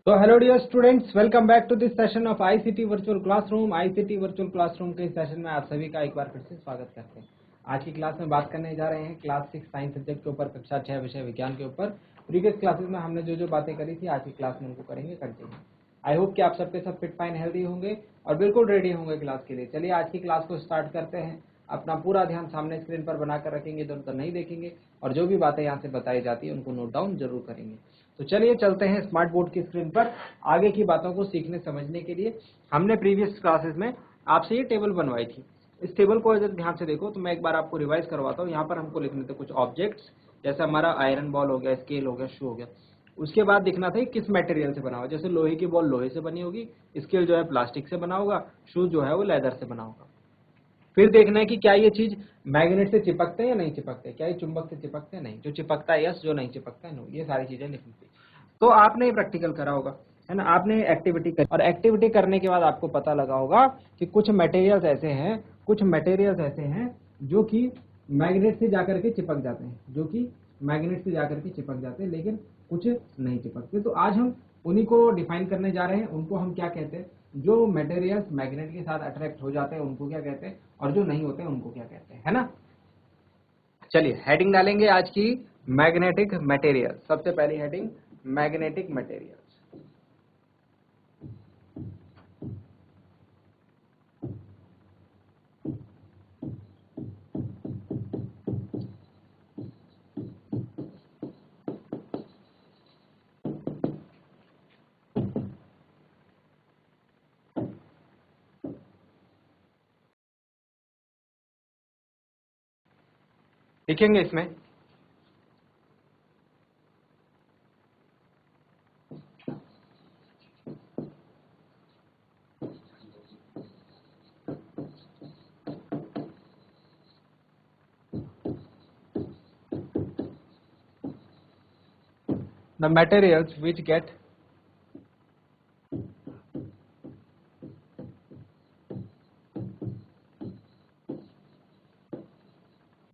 तो hello dear students, welcome back to this session of ICT virtual classroom. ICT virtual classroom के इस session में आप सभी का एक बार फिर से स्वागत करते हैं। आज की क्लास में बात करने जा रहे हैं क्लास 6 साइंस सब्जेक्ट के ऊपर, कक्षा 6 विषय विज्ञान के ऊपर। प्रीवियस क्लासेस में हमने जो जो बातें करी थी, आज की क्लास में उनको करेंगे कंटिन्यू। आई होप कि आप सबके सब फिट फाइन हेल्दी होंगे और बिल्कुल रेडी होंगे क्लास के लिए। चलिए आज की क्लास को स्टार्ट करते हैं। अपना पूरा ध्यान सामने स्क्रीन पर बनाकर रखेंगे, इधर उधर नहीं देखेंगे और जो भी बातें यहाँ से बताई जाती है उनको नोट डाउन जरूर करेंगे। तो चलिए चलते हैं स्मार्ट बोर्ड की स्क्रीन पर आगे की बातों को सीखने समझने के लिए। हमने प्रीवियस क्लासेस में आपसे ये टेबल बनवाई थी। इस टेबल को अगर ध्यान से देखो तो मैं एक बार आपको रिवाइज करवाता हूँ। यहाँ पर हमको लिखने थे कुछ ऑब्जेक्ट्स, जैसे हमारा आयरन बॉल हो गया, स्केल हो गया, शू हो गया। उसके बाद दिखना था किस मटेरियल से बना हुआ, जैसे लोहे की बॉल लोहे से बनी होगी, स्केल जो है प्लास्टिक से बना होगा, शूज जो है वो लेदर से बना होगा। फिर देखना है कि क्या ये चीज मैग्नेट से चिपकते हैं या नहीं चिपकते, क्या ये चुंबक से चिपकते हैं, नहीं, जो चिपकता है यस, जो नहीं चिपकता है नो। ये सारी चीजें लिखनी थी। तो आपने प्रैक्टिकल करा होगा, है ना, आपने एक्टिविटी करी और एक्टिविटी करने के बाद आपको पता लगा होगा कि कुछ मटेरियल्स ऐसे हैं जो कि मैग्नेट से जाकर के चिपक जाते हैं, लेकिन कुछ नहीं चिपकते। तो आज हम उन्हीं को डिफाइन करने जा रहे हैं। उनको हम क्या कहते हैं, जो मटेरियल्स मैग्नेट के साथ अट्रैक्ट हो जाते हैं उनको क्या कहते हैं, और जो नहीं होते हैं उनको क्या कहते हैं, है ना। चलिए हेडिंग डालेंगे आज की, मैग्नेटिक मटेरियल। सबसे पहली हेडिंग मैग्नेटिक मटेरियल्स। लिखेंगे इसमें the materials which get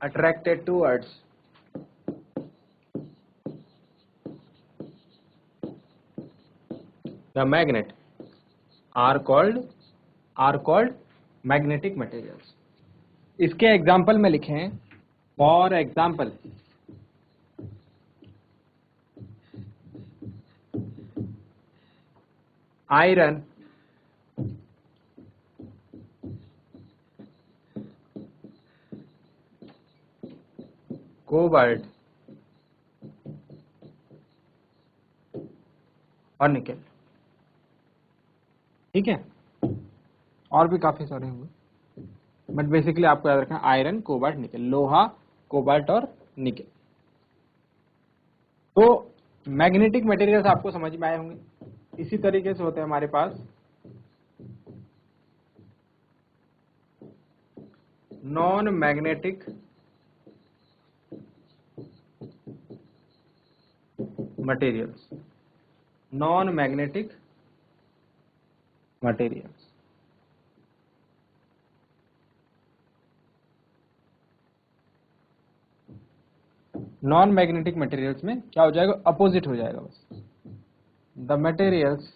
attracted towards the magnet are called magnetic materials। इसके एग्जाम्पल में लिखे हैं, फॉर एग्जाम्पल आयरन, कोबाल्ट और निकेल। ठीक है, और भी काफी सारे होंगे बट बेसिकली आपको याद रखना आयरन, कोबाल्ट, निकेल, लोहा, कोबाल्ट और निकेल। तो मैग्नेटिक मटेरियल्स आपको समझ में आए होंगे। इसी तरीके से होते हैं हमारे पास non magnetic materials. Non magnetic materials non magnetic materials में क्या हो जाएगा, अपोजिट हो जाएगा बस। The materials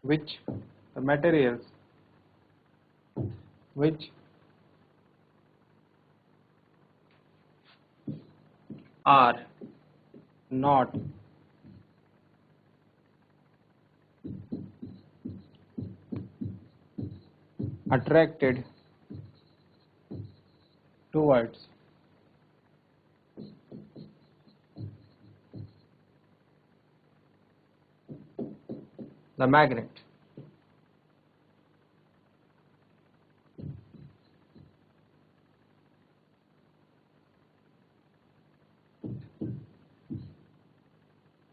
which the materials which are not attracted towards the magnet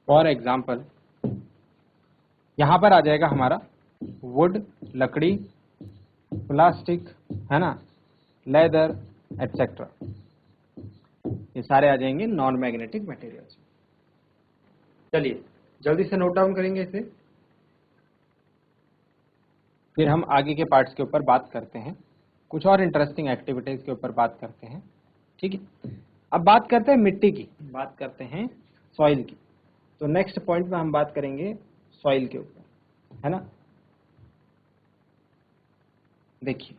for example यहां पर आ जाएगा हमारा वुड, लकड़ी, प्लास्टिक, है ना, लेदर एटसेट्रा। ये सारे आ जाएंगे नॉन मैग्नेटिक मटेरियल्स। चलिए जल्दी से नोट डाउन करेंगे इसे, फिर हम आगे के पार्ट्स के ऊपर बात करते हैं। कुछ और इंटरेस्टिंग एक्टिविटीज के ऊपर बात करते हैं, ठीक है। अब बात करते हैं मिट्टी की, बात करते हैं सॉइल की। तो नेक्स्ट पॉइंट में हम बात करेंगे सॉइल के ऊपर, है ना। देखिए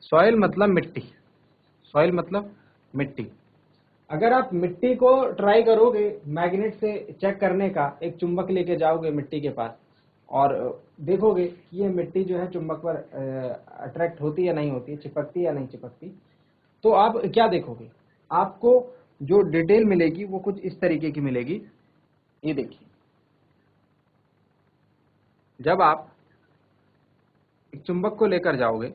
सॉइल मतलब मिट्टी, सॉइल मतलब मिट्टी। अगर आप मिट्टी को ट्राई करोगे मैग्नेट से चेक करने का, एक चुंबक लेके जाओगे मिट्टी के पास और देखोगे कि ये मिट्टी जो है चुंबक पर अट्रैक्ट होती है या नहीं होती, चिपकती है या नहीं चिपकती, तो आप क्या देखोगे, आपको जो डिटेल मिलेगी वो कुछ इस तरीके की मिलेगी। ये देखिए, जब आप एक चुंबक को लेकर जाओगे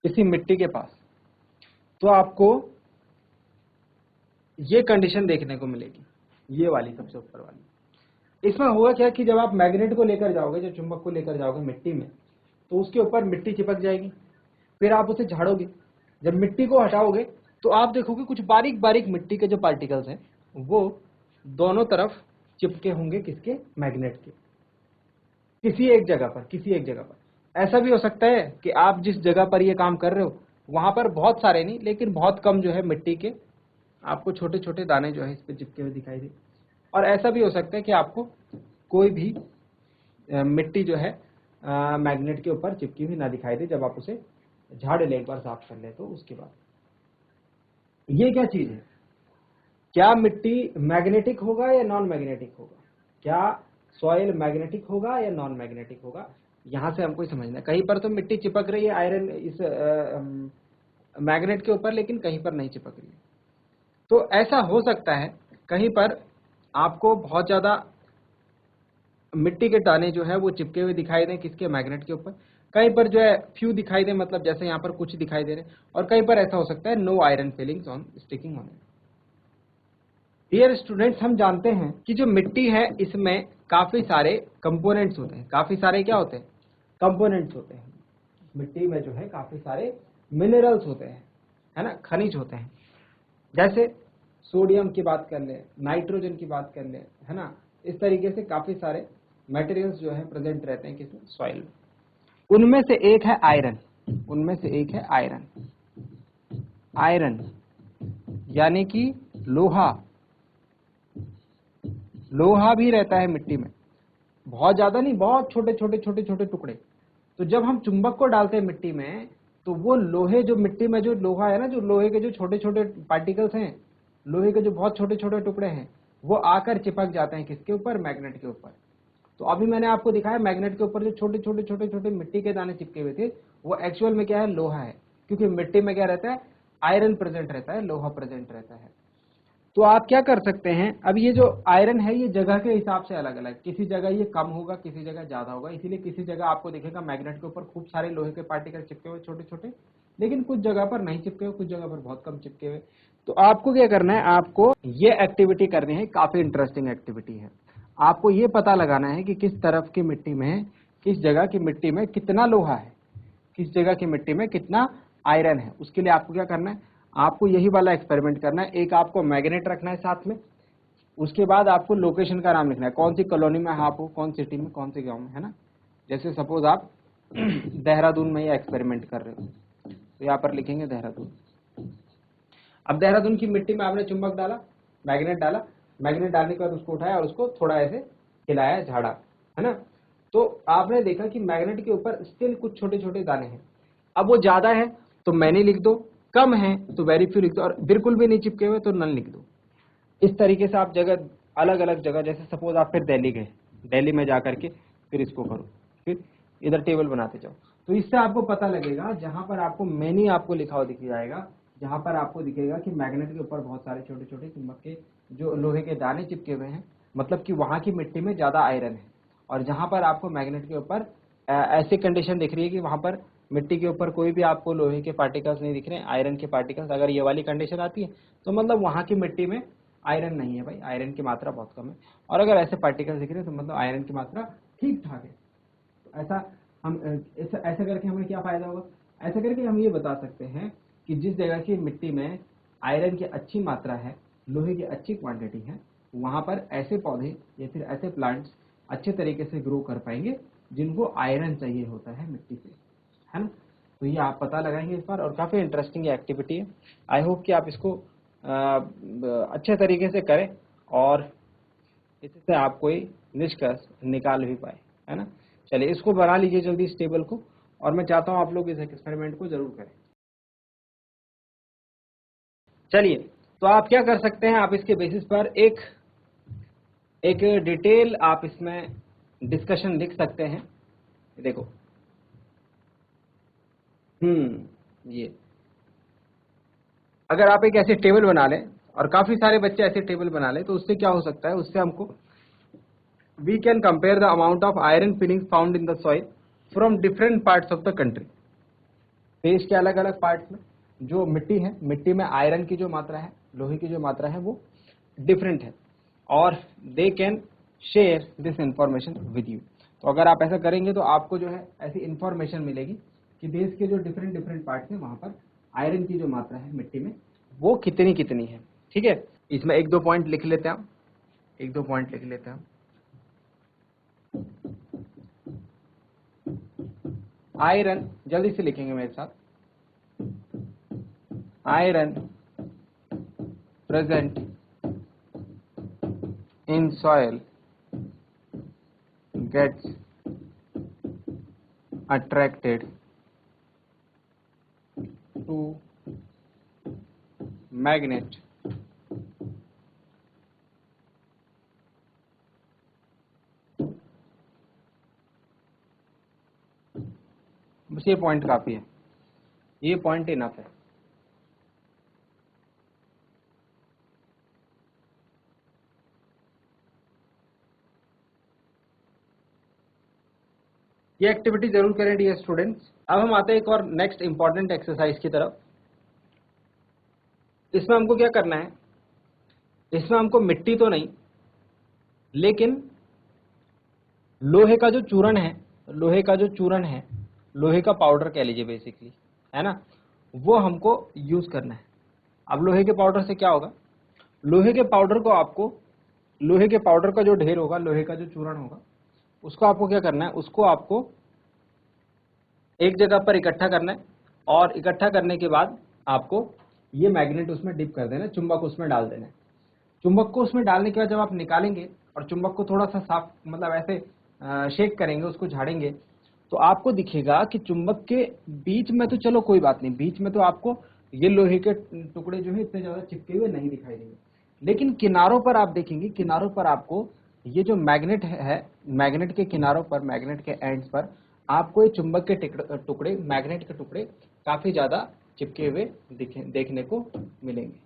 किसी मिट्टी के पास, तो आपको ये कंडीशन देखने को मिलेगी, ये वाली सबसे ऊपर वाली। इसमें होगा क्या कि जब आप मैग्नेट को लेकर जाओगे, जो चुंबक को लेकर जाओगे मिट्टी में, तो उसके ऊपर मिट्टी चिपक जाएगी। फिर आप उसे झाड़ोगे, जब मिट्टी को हटाओगे तो आप देखोगे कुछ बारीक बारीक मिट्टी के जो पार्टिकल्स हैं वो दोनों तरफ चिपके होंगे, किसके, मैग्नेट के, किसी एक जगह पर, किसी एक जगह पर। ऐसा भी हो सकता है कि आप जिस जगह पर ये काम कर रहे हो वहां पर बहुत सारे नहीं लेकिन बहुत कम जो है मिट्टी के आपको छोटे छोटे दाने जो है इस पे चिपके हुए दिखाई दे। और ऐसा भी हो सकता है कि आपको कोई भी मिट्टी जो है मैग्नेट के ऊपर चिपकी हुई ना दिखाई दे, जब आप उसे झाड़ ले, एक बार साफ कर ले तो उसके बाद। ये क्या चीज है, क्या मिट्टी मैग्नेटिक होगा या नॉन मैग्नेटिक होगा, क्या सॉइल मैग्नेटिक होगा या नॉन मैग्नेटिक होगा, यहां से हमको समझना है। कहीं पर तो मिट्टी चिपक रही है आयरन इस मैग्नेट के ऊपर, लेकिन कहीं पर नहीं चिपक रही है। तो ऐसा हो सकता है कहीं पर आपको बहुत ज्यादा मिट्टी के दाने जो है वो चिपके हुए दिखाई दें किसके, मैग्नेट के ऊपर, कहीं पर जो है फ्यू दिखाई दे, मतलब जैसे यहाँ पर कुछ दिखाई दे रहे हैं, और कहीं पर ऐसा हो सकता है no iron filings on sticking on it. Dear students, हम जानते हैं कि जो मिट्टी है इसमें काफी सारे कंपोनेंट्स होते हैं, काफी सारे क्या होते हैं, कंपोनेंट्स होते हैं। मिट्टी में जो है काफी सारे मिनरल्स होते हैं, है ना, खनिज होते हैं। जैसे सोडियम की बात कर ले, नाइट्रोजन की बात कर ले, है ना, इस तरीके से काफी सारे मटेरियल्स जो है प्रेजेंट रहते हैं किसमें, सॉइल में। उनमें से एक है आयरन, उनमें से एक है आयरन। आयरन यानी कि लोहा, लोहा भी रहता है मिट्टी में, बहुत ज्यादा नहीं, बहुत छोटे छोटे छोटे छोटे टुकड़े। तो जब हम चुंबक को डालते हैं मिट्टी में तो वो लोहे, जो मिट्टी में जो लोहा है ना, जो लोहे के जो छोटे छोटे पार्टिकल्स हैं, लोहे के जो बहुत छोटे छोटे टुकड़े हैं, वो आकर चिपक जाते हैं किसके ऊपर, मैग्नेट के ऊपर। तो अभी मैंने आपको दिखाया मैग्नेट के ऊपर जो छोटे छोटे छोटे छोटे मिट्टी के दाने चिपके हुए थे, वो एक्चुअल में क्या है, लोहा है। क्योंकि मिट्टी में क्या रहता है, आयरन प्रेजेंट रहता है, लोहा प्रेजेंट रहता है। तो आप क्या कर सकते हैं, अब ये जो आयरन है ये जगह के हिसाब से अलग अलग, किसी जगह ये कम होगा, किसी जगह ज्यादा होगा। इसीलिए किसी जगह आपको दिखेगा मैग्नेट के ऊपर खूब सारे लोहे के पार्टिकल चिपके हुए छोटे छोटे, लेकिन कुछ जगह पर नहीं चिपके हुए, कुछ जगह पर बहुत कम चिपके हुए। तो आपको क्या करना है, आपको ये एक्टिविटी करनी है, काफी इंटरेस्टिंग एक्टिविटी है। आपको ये पता लगाना है कि किस तरफ की मिट्टी में, किस जगह की मिट्टी में कितना लोहा है, किस जगह की मिट्टी में कितना आयरन है। उसके लिए आपको क्या करना है, आपको यही वाला एक्सपेरिमेंट करना है। एक आपको मैग्नेट रखना है साथ में, उसके बाद आपको लोकेशन का नाम लिखना है, कौन सी कॉलोनी में आप हो, कौन सिटी में, कौन से गांव में, है ना। जैसे सपोज आप देहरादून में ये एक्सपेरिमेंट कर रहे हो, तो यहाँ पर लिखेंगे देहरादून। अब देहरादून की मिट्टी में आपने चुंबक डाला, मैग्नेट डाला, मैग्नेट डालने के बाद उसको उठाया और उसको थोड़ा ऐसे हिलाया, झाड़ा, है ना। तो आपने देखा कि मैग्नेट के ऊपर स्टिल कुछ छोटे छोटे दाने हैं। अब वो ज्यादा है तो मैनी लिख दो, कम है तो वेरी फ्यू लिख दो, और बिल्कुल भी नहीं चिपके हुए तो नल लिख दो। इस तरीके से आप जगह, अलग अलग जगह, जैसे सपोज आप फिर दिल्ली गए, दिल्ली में जाकर के फिर इसको करो, फिर इधर टेबल बनाते जाओ। तो इससे आपको पता लगेगा, जहां पर आपको मैनी आपको लिखा हुआ दिख जाएगा, जहां पर आपको दिखेगा कि मैग्नेट के ऊपर बहुत सारे छोटे छोटे चुंबक के जो लोहे के दाने चिपके हुए हैं, मतलब कि वहां की मिट्टी में ज्यादा आयरन है। और जहां पर आपको मैग्नेट के ऊपर ऐसी कंडीशन दिख रही है कि वहां पर मिट्टी के ऊपर कोई भी आपको लोहे के पार्टिकल्स नहीं दिख रहे हैं, आयरन के पार्टिकल्स, अगर ये वाली कंडीशन आती है तो मतलब वहां की मिट्टी में आयरन नहीं है भाई, आयरन की मात्रा बहुत कम है। और अगर ऐसे पार्टिकल्स दिख रहे हैं तो मतलब आयरन की मात्रा ठीक ठाक है। तो ऐसा हम ऐसा करके हमें क्या फायदा होगा, ऐसा करके हम ये बता सकते हैं कि जिस जगह की मिट्टी में आयरन की अच्छी मात्रा है, लोहे की अच्छी क्वांटिटी है, वहां पर ऐसे पौधे या फिर ऐसे प्लांट्स अच्छे तरीके से ग्रो कर पाएंगे जिनको आयरन चाहिए होता है मिट्टी से, है ना। तो ये आप पता लगाएंगे इस बार, और काफी इंटरेस्टिंग एक्टिविटी है। आई होप कि आप इसको अच्छे तरीके से करें और इससे आप कोई निष्कर्ष निकाल भी पाए, है ना। चलिए इसको बना लीजिए जल्दी इस टेबल को, और मैं चाहता हूं आप लोग इस एक्सपेरिमेंट को जरूर करें। चलिए, तो आप क्या कर सकते हैं, आप इसके बेसिस पर एक डिटेल आप इसमें डिस्कशन लिख सकते हैं। देखो, ये अगर आप एक ऐसे टेबल बना लें और काफी सारे बच्चे ऐसे टेबल बना लें, तो उससे क्या हो सकता है, उससे हमको we can compare the amount of iron fillings found in the soil from different parts of the country। देश के अलग अलग पार्ट्स में जो मिट्टी है, मिट्टी में आयरन की जो मात्रा है, लोहे की जो मात्रा है, वो डिफरेंट है, और they can share this information with you. तो अगर आप ऐसा करेंगे तो आपको जो है ऐसी इंफॉर्मेशन मिलेगी कि देश के जो डिफरेंट डिफरेंट पार्ट्स हैं वहां पर आयरन की जो मात्रा है मिट्टी में वो कितनी कितनी है। ठीक है, इसमें एक दो पॉइंट लिख लेते हैं हम, एक दो पॉइंट लिख लेते हैं हम। आयरन जल्दी से लिखेंगे मेरे साथ, iron present in soil gets attracted to magnet बस ये पॉइंट काफी है, ये पॉइंट इनफ है। ये एक्टिविटी जरूर करें डियर स्टूडेंट्स। अब हम आते हैं एक और नेक्स्ट इंपॉर्टेंट एक्सरसाइज की तरफ। इसमें हमको क्या करना है, इसमें हमको मिट्टी तो नहीं लेकिन लोहे का जो चूर्ण है, लोहे का जो चूर्ण है, लोहे का पाउडर कह लीजिए बेसिकली, है ना, वो हमको यूज करना है। अब लोहे के पाउडर से क्या होगा, लोहे के पाउडर को आपको, लोहे के पाउडर का जो ढेर होगा, लोहे का जो चूर्ण होगा, उसको आपको क्या करना है, उसको आपको एक जगह पर इकट्ठा करना है, और इकट्ठा करने के बाद आपको ये मैग्नेट उसमें डिप कर देना है, चुंबक उसमें डाल देना है। चुंबक को उसमें डालने के बाद जब आप निकालेंगे और चुंबक को थोड़ा सा साफ, मतलब ऐसे शेक करेंगे, उसको झाड़ेंगे, तो आपको दिखेगा कि चुंबक के बीच में तो चलो कोई बात नहीं, बीच में तो आपको ये लोहे के टुकड़े जो है इतने ज्यादा चिपके हुए नहीं दिखाई देंगे, लेकिन किनारों पर आप देखेंगे, किनारों पर आपको ये जो मैग्नेट है, मैग्नेट के किनारों पर, मैग्नेट के एंड्स पर आपको ये चुंबक के टुकड़े, मैग्नेट के टुकड़े काफी ज्यादा चिपके हुए देखने को मिलेंगे।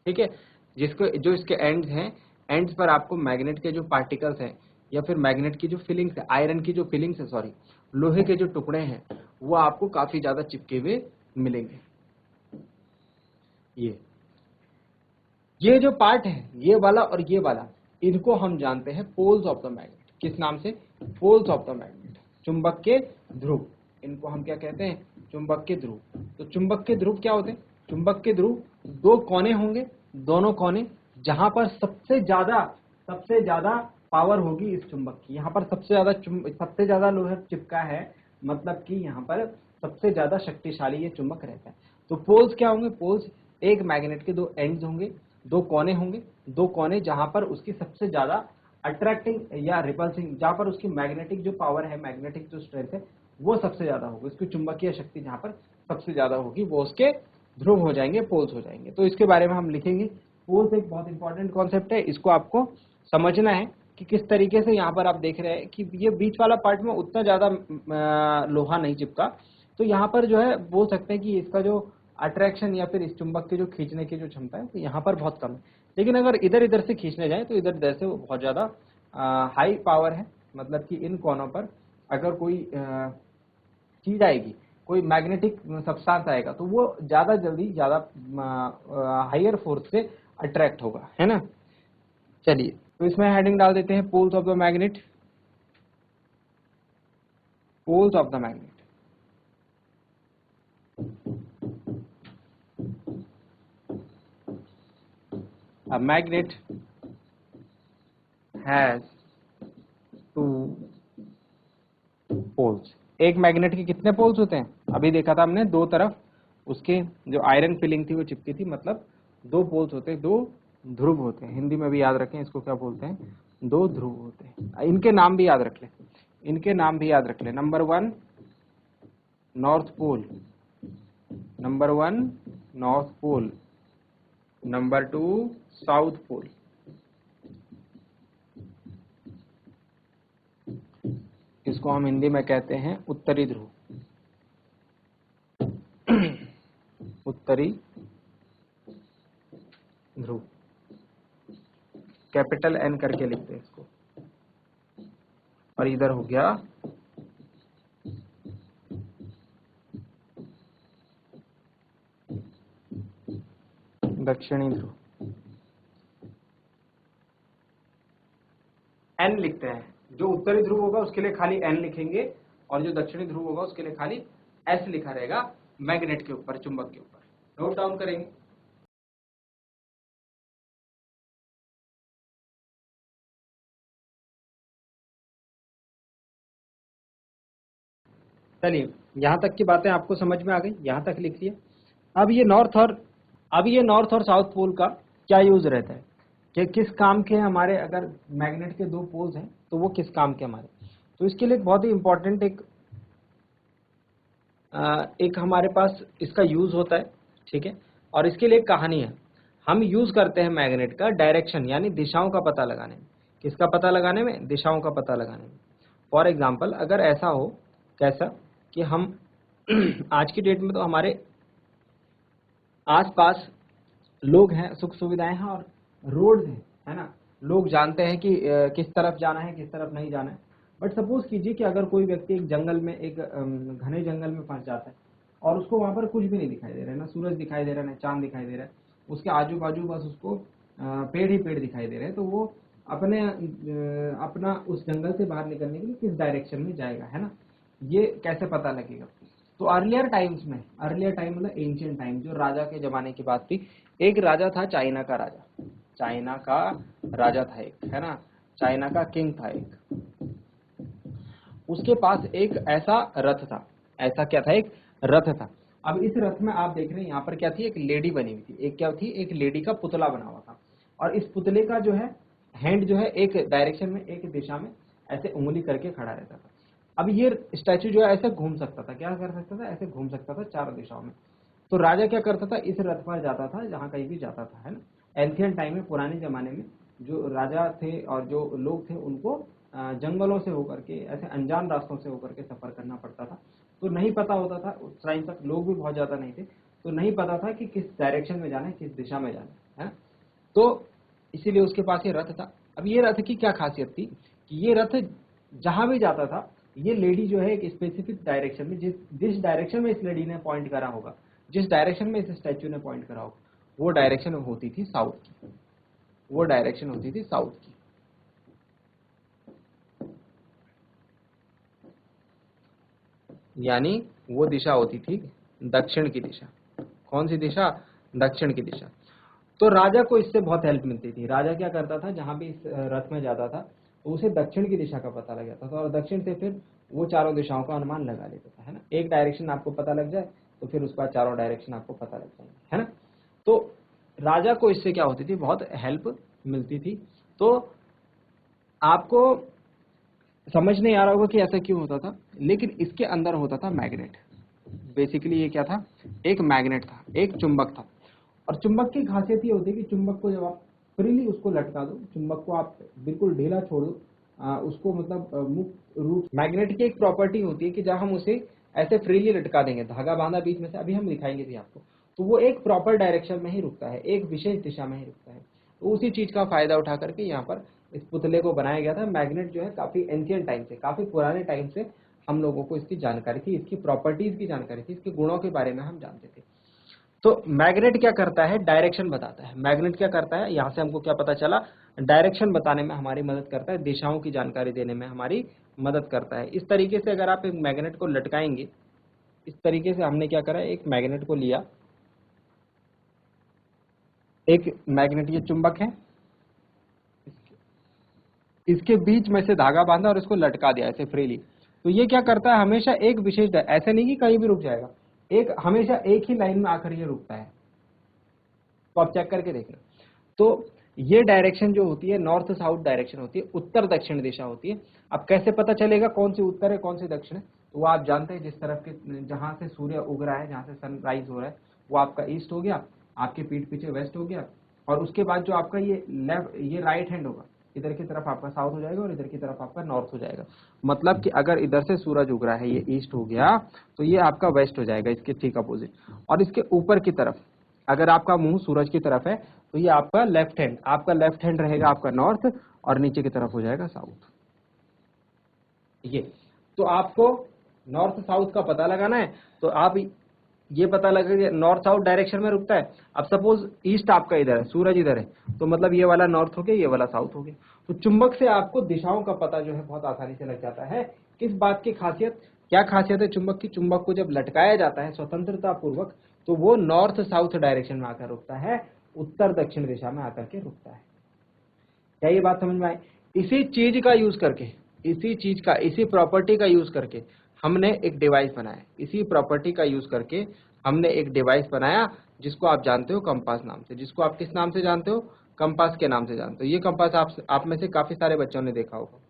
ठीक है, जिसको जो इसके एंड्स हैं, एंड्स पर आपको मैग्नेट के जो पार्टिकल्स हैं या फिर मैग्नेट की जो फीलिंग्स है, आयरन की जो फीलिंग्स है, सॉरी, लोहे के जो टुकड़े हैं, वो आपको काफी ज्यादा चिपके हुए मिलेंगे। ये जो पार्ट है, ये वाला और ये वाला, इनको हम जानते हैं पोल्स ऑफ द मैग्नेट। किस नाम से, पोल्स ऑफ द मैग्नेट, चुंबक के ध्रुव। इनको हम क्या कहते हैं, चुंबक के ध्रुव। तो चुंबक के ध्रुव क्या होते हैं, चुंबक के ध्रुव दो कोने होंगे, दोनों कोने जहां पर सबसे ज्यादा पावर होगी इस चुंबक की, यहाँ पर सबसे ज्यादा लोहा चिपका है, मतलब कि यहाँ पर सबसे ज्यादा शक्तिशाली ये चुंबक रहता है। तो पोल्स क्या होंगे, पोल्स एक मैग्नेट के दो एंड्स होंगे, दो कोने होंगे, दो कोने जहां पर उसकी सबसे ज्यादा अट्रैक्टिंग या रिपल्सिंग, जहां पर उसकी मैग्नेटिक जो पावर है, मैग्नेटिक जो स्ट्रेंथ है, वो सबसे ज्यादा होगी, उसकी चुंबकीय शक्ति जहां पर सबसे ज्यादा होगी, वो उसके ध्रुव हो जाएंगे, पोल्स हो जाएंगे। तो इसके बारे में हम लिखेंगे। पोल्स एक बहुत इंपॉर्टेंट कॉन्सेप्ट है, इसको आपको समझना है कि किस तरीके से यहाँ पर आप देख रहे हैं कि ये बीच वाला पार्ट में उतना ज्यादा लोहा नहीं चिपका, तो यहाँ पर जो है बोल सकते हैं कि इसका जो अट्रैक्शन या फिर इस चुंबक के जो खींचने की जो क्षमता है, तो यहाँ पर बहुत कम है। लेकिन अगर इधर इधर से खींचने जाए तो इधर इधर से वो बहुत ज्यादा हाई पावर है, मतलब कि इन कोनों पर अगर कोई चीज आएगी, कोई मैग्नेटिक सब्सटेंस आएगा, तो वो ज्यादा जल्दी, ज्यादा हायर फोर्स से अट्रैक्ट होगा, है ना। चलिए, तो इसमें हेडिंग डाल देते हैं, poles of the magnet. poles of the magnet. A magnet has two poles. एक मैग्नेट के कितने पोल्स होते हैं? अभी देखा था हमने, दो तरफ उसके जो आयरन फिलिंग थी वो चिपकी थी, मतलब दो पोल्स होते हैं, दो ध्रुव होते हैं। हिंदी में भी याद रखें इसको, क्या बोलते हैं? दो ध्रुव होते हैं। इनके नाम भी याद रख लें, इनके नाम भी याद रख लें। Number 1 north pole, number 1 north pole, number 2 south pole. इसको हम हिंदी में कहते हैं उत्तरी ध्रुव, उत्तरी ध्रुव, कैपिटल N करके लिखते हैं इसको। और इधर हो गया दक्षिणी ध्रुव। N लिखते हैं, जो उत्तरी ध्रुव होगा उसके लिए खाली N लिखेंगे, और जो दक्षिणी ध्रुव होगा उसके लिए खाली S लिखा रहेगा मैग्नेट के ऊपर, चुंबक के ऊपर। नोट डाउन करेंगे। चलिए, यहां तक की बातें आपको समझ में आ गई, यहां तक लिखिए। अब ये नॉर्थ और साउथ पोल का क्या यूज रहता है, कि किस काम के हमारे, अगर मैग्नेट के दो पोल्स हैं तो वो किस काम के हमारे। तो इसके लिए बहुत ही इंपॉर्टेंट एक हमारे पास इसका यूज होता है, ठीक है। और इसके लिए एक कहानी है। हम यूज करते हैं मैग्नेट का डायरेक्शन यानी दिशाओं का पता लगाने में। किसका पता लगाने में? दिशाओं का पता लगाने में। फॉर एग्जाम्पल, अगर ऐसा हो, कैसा कि हम आज की डेट में तो हमारे आसपास लोग हैं, सुख सुविधाएं हैं और रोड्स हैं, है ना। लोग जानते हैं कि किस तरफ जाना है, किस तरफ नहीं जाना है। बट सपोज कीजिए कि अगर कोई व्यक्ति एक जंगल में, एक घने जंगल में फंस जाता है और उसको वहां पर कुछ भी नहीं दिखाई दे रहा है, ना सूरज दिखाई दे रहा है, ना चांद दिखाई दे रहा है, उसके आजू बाजू बस उसको पेड़ ही पेड़ दिखाई दे रहे हैं। तो वो अपना उस जंगल से बाहर निकलने के लिए किस डायरेक्शन में जाएगा, है ना। ये कैसे पता लगेगा? तो अर्लियर टाइम्स में, अर्लियर टाइम मतलब एंशियंट टाइम, जो राजा के जमाने की बात थी। एक राजा था, चाइना का राजा, चाइना का राजा था एक, है ना, चाइना का किंग था एक। उसके पास एक ऐसा रथ था, ऐसा क्या था? एक रथ था। अब इस रथ में आप देख रहे हैं यहाँ पर क्या थी? एक लेडी बनी हुई थी। एक क्या थी? एक लेडी का पुतला बना हुआ था। और इस पुतले का जो है हैंड जो है एक डायरेक्शन में, एक दिशा में ऐसे उंगली करके खड़ा रहता था। अब ये स्टैचू जो है ऐसे घूम सकता था, क्या कर सकता था? ऐसे घूम सकता था चारों दिशाओं में। तो राजा क्या करता था? इस रथ पर जाता था जहां कहीं भी जाता था, है ना। एंशियंट टाइम में, पुराने जमाने में जो राजा थे और जो लोग थे उनको जंगलों से होकर के, ऐसे अनजान रास्तों से होकर के सफर करना पड़ता था। तो नहीं पता होता था उस टाइम तक, लोग भी बहुत ज्यादा नहीं थे, तो नहीं पता था कि किस डायरेक्शन में जाना है, किस दिशा में जाना है ना। तो इसीलिए उसके पास ये रथ था। अब ये रथ की क्या खासियत थी कि ये रथ जहां भी जाता था, ये लेडी जो है एक स्पेसिफिक डायरेक्शन में, जिस डायरेक्शन में इस लेडी ने पॉइंट करा होगा, जिस डायरेक्शन में इस स्टैचू ने पॉइंट करा होगा, वो डायरेक्शन होती थी साउथ की, वो डायरेक्शन होती थी साउथ की। यानी वो दिशा होती थी दक्षिण की दिशा। कौन सी दिशा? दक्षिण की दिशा। तो राजा को इससे बहुत हेल्प मिलती थी। राजा क्या करता था, जहां भी इस रथ में जाता था तो उसे दक्षिण की दिशा का पता लग जाता था, और दक्षिण से फिर वो चारों दिशाओं का अनुमान लगा लेता था, है ना। एक डायरेक्शन आपको पता लग जाए तो फिर उसका चारों डायरेक्शन आपको पता लग जाएंगे, है ना। तो राजा को इससे क्या होती थी? बहुत हेल्प मिलती थी। तो आपको समझ नहीं आ रहा होगा कि ऐसा क्यों होता था, लेकिन इसके अंदर होता था मैग्नेट। बेसिकली ये क्या था? एक मैग्नेट था, एक चुंबक था। और चुंबक की खासियत ये होती है कि चुंबक को जब आप फ्रीली उसको लटका दो, चुंबक को आप बिल्कुल ढीला छोड़ दो, उसको मतलब मुक्त रूप, मैग्नेट की एक प्रॉपर्टी होती है कि जब हम उसे ऐसे फ्रीली लटका देंगे, धागा बांधा बीच में से, अभी हम दिखाएंगे भी आपको, तो वो एक प्रॉपर डायरेक्शन में ही रुकता है, एक विशेष दिशा में ही रुकता है। तो उसी चीज का फायदा उठा करके यहाँ पर इस पुतले को बनाया गया था। मैग्नेट जो है काफी एंशियंट टाइम से, काफी पुराने टाइम से हम लोगों को इसकी जानकारी थी, इसकी प्रॉपर्टीज की जानकारी थी, इसके गुणों के बारे में हम जानते थे। तो मैग्नेट क्या करता है? डायरेक्शन बताता है। मैग्नेट क्या करता है? यहां से हमको क्या पता चला? डायरेक्शन बताने में हमारी मदद करता है, दिशाओं की जानकारी देने में हमारी मदद करता है। इस तरीके से अगर आप एक मैग्नेट को लटकाएंगे, इस तरीके से हमने क्या करा, एक मैग्नेट को लिया, एक मैग्नेट ये चुंबक है, इसके बीच में से धागा बांधा और इसको लटका दिया ऐसे फ्रीली। तो ये क्या करता है, हमेशा एक विशेष, ऐसे नहीं कि कहीं भी रुक जाएगा, एक हमेशा एक ही लाइन में आकर ये रुकता है। तो आप चेक करके देखना। तो ये डायरेक्शन जो होती है नॉर्थ साउथ डायरेक्शन होती है, उत्तर दक्षिण दिशा होती है। अब कैसे पता चलेगा कौन सी उत्तर है कौन सी दक्षिण है, तो वो आप जानते हैं जिस तरफ के, जहां से सूर्य उग रहा है, जहां से सनराइज हो रहा है, वो आपका ईस्ट हो गया, आपके पीठ पीछे वेस्ट हो गया, और उसके बाद जो आपका ये लेफ्ट, ये राइट हैंड होगा, इधर की तरफ आपका साउथ हो जाएगा और इधर की तरफ आपका नॉर्थ हो जाएगा। मतलब कि अगर इधर से सूरज उग रहा है, ये ईस्ट हो गया, तो ये आपका वेस्ट हो जाएगा, इसके ठीक अपोजिट। और इसके ऊपर की तरफ अगर आपका मुंह सूरज की तरफ है, तो ये आपका लेफ्ट हैंड, आपका लेफ्ट हैंड रहेगा आपका नॉर्थ, और नीचे की तरफ हो जाएगा साउथ। ये तो आपको नॉर्थ साउथ का पता लगाना है, तो आप ये पता लगा नॉर्थ साउथ डायरेक्शन में रुकता है। अब सपोज ईस्ट आपका इधर है, सूरज इधर है, तो मतलब ये वाला नॉर्थ हो गया, ये वाला साउथ हो गया। तो चुंबक से आपको दिशाओं का पता जो है बहुत आसानी से लग जाता है। किस बात की खासियत, क्या खासियत है चुंबक की, चुंबक को जब लटकाया जाता है स्वतंत्रता पूर्वक, तो वो नॉर्थ साउथ डायरेक्शन में आकर रुकता है, उत्तर दक्षिण दिशा में आकर के रुकता है। क्या ये बात समझ में आई? इसी चीज का यूज करके, इसी चीज का, इसी प्रॉपर्टी का यूज करके हमने एक डिवाइस बनाया, इसी प्रॉपर्टी का यूज करके हमने एक डिवाइस बनाया जिसको आप जानते हो कंपास नाम से। जिसको आप किस नाम से जानते हो, कंपास के नाम से जानते हो। ये कंपास आप में से काफी सारे बच्चों ने देखा होगा।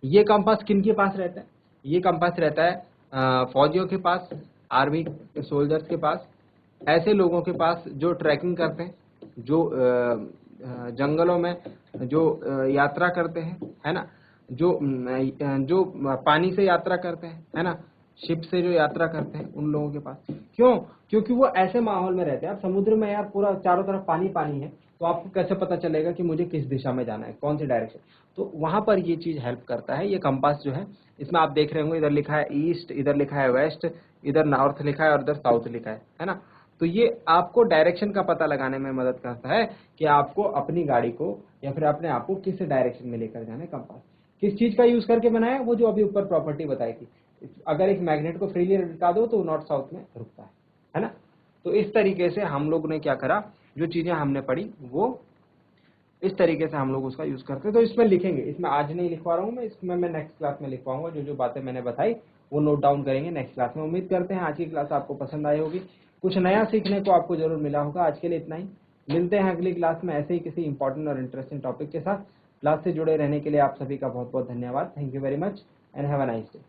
ये कंपास किन के पास रहता है, ये कंपास रहता है फौजियों के पास, आर्मी सोल्जर्स के पास, ऐसे लोगों के पास जो ट्रैकिंग करते हैं, जो जंगलों में जो यात्रा करते हैं, है ना, जो पानी से यात्रा करते हैं, है ना, शिप से जो यात्रा करते हैं, उन लोगों के पास। क्यों? क्योंकि वो ऐसे माहौल में रहते हैं। अब समुद्र में यार पूरा चारों तरफ पानी पानी है, तो आपको कैसे पता चलेगा कि मुझे किस दिशा में जाना है, कौन सी डायरेक्शन। तो वहां पर ये चीज हेल्प करता है। ये कंपास जो है, इसमें आप देख रहे होंगे इधर लिखा है ईस्ट, इधर लिखा है वेस्ट, इधर नॉर्थ लिखा है और इधर साउथ लिखा है ना। तो ये आपको डायरेक्शन का पता लगाने में मदद करता है कि आपको अपनी गाड़ी को या फिर अपने आप को किस डायरेक्शन में लेकर जाना है। कंपास किस चीज का यूज करके बनाया, वो जो अभी ऊपर प्रॉपर्टी बताई थी। अगर एक मैग्नेट को फ्रीली लटका दो तो नॉर्थ साउथ में रुकता है ना। तो इस तरीके से हम लोग ने क्या करा, जो चीजें हमने पढ़ी वो इस तरीके से हम लोग उसका यूज करते हैं। तो इसमें लिखेंगे, इसमें आज नहीं लिखवा रहा हूँ मैं, इसमें मैं नेक्स्ट क्लास में लिखवाऊंगा। जो जो बातें मैंने बताई वो नोट डाउन करेंगे नेक्स्ट क्लास में। उम्मीद करते हैं आज की क्लास आपको पसंद आई होगी, कुछ नया सीखने को आपको जरूर मिला होगा। आज के लिए इतना ही, मिलते हैं अगली क्लास में ऐसे ही किसी इंपॉर्टेंट और इंटरेस्टिंग टॉपिक के साथ। क्लास से जुड़े रहने के लिए आप सभी का बहुत बहुत धन्यवाद। Thank you very much and have a nice day.